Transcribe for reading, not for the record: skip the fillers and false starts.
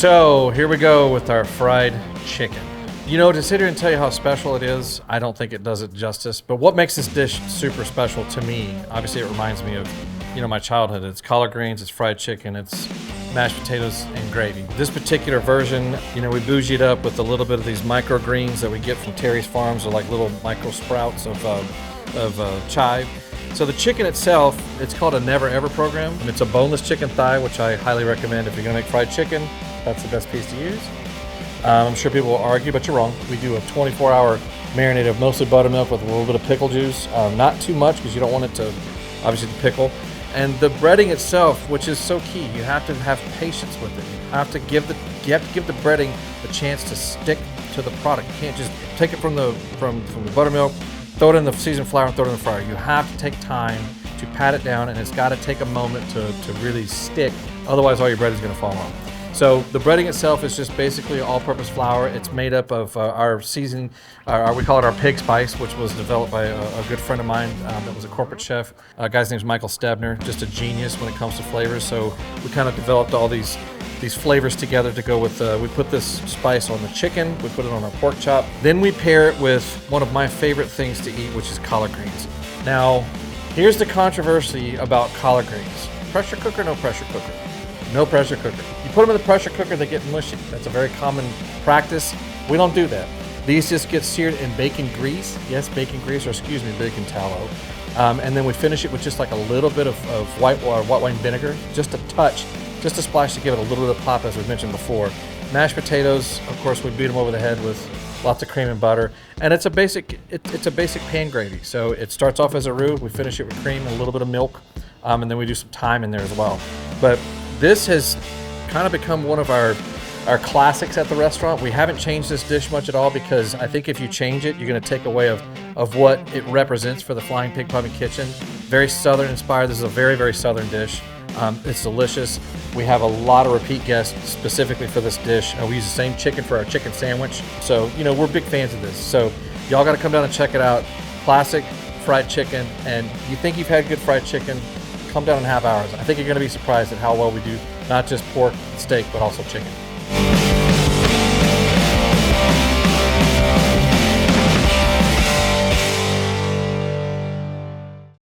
So here we go with our fried chicken. You know, to sit here and tell you how special it is, I don't think it does it justice. But what makes this dish super special to me, obviously it reminds me of, my childhood. It's collard greens, it's fried chicken, it's mashed potatoes and gravy. This particular version, we bougie it up with a little bit of these microgreens that we get from Terry's Farms. They're like little micro sprouts of chive. So the chicken itself, it's called a never ever program. And it's a boneless chicken thigh, which I highly recommend if you're gonna make fried chicken. That's the best piece to use. I'm sure people will argue, but you're wrong. We do a 24-hour marinade of mostly buttermilk with a little bit of pickle juice. Not too much because you don't want it to, obviously, to pickle. And the breading itself, which is so key, you have to have patience with it. You have to give the breading a chance to stick to the product. You can't just take it from the buttermilk, throw it in the seasoned flour, and throw it in the fryer. You have to take time to pat it down, and it's got to take a moment to really stick. Otherwise, all your bread is going to fall off. So the breading itself is just basically all-purpose flour. It's made up of our seasoned, we call it our pig spice, which was developed by a good friend of mine that was a corporate chef. Guy's name's Michael Stebner, just a genius when it comes to flavors. So we kind of developed all these flavors together to go with, we put this spice on the chicken, we put it on our pork chop. Then we pair it with one of my favorite things to eat, which is collard greens. Now, here's the controversy about collard greens. Pressure cooker, no pressure cooker? No pressure cooker. You put them in the pressure cooker, they get mushy. That's a very common practice. We don't do that. These just get seared in bacon grease. Yes, bacon grease, or excuse me, bacon tallow. And then we finish it with just like a little bit of white wine vinegar, just a touch, just a splash to give it a little bit of pop, as we mentioned before. Mashed potatoes, of course, we beat them over the head with lots of cream and butter. And it's a basic pan gravy. So it starts off as a roux. We finish it with cream and a little bit of milk. And then we do some thyme in there as well. But this has kind of become one of our classics at the restaurant. We haven't changed this dish much at all because I think if you change it, you're going to take away of what it represents for the Flying Pig Pub and Kitchen. Very Southern inspired. This is a very, very Southern dish. It's delicious. We have a lot of repeat guests specifically for this dish. We use the same chicken for our chicken sandwich. So, we're big fans of this. So y'all got to come down and check it out. Classic fried chicken. And you think you've had good fried chicken, come down in half hours. I think you're going to be surprised at how well we do, not just pork and steak, but also chicken.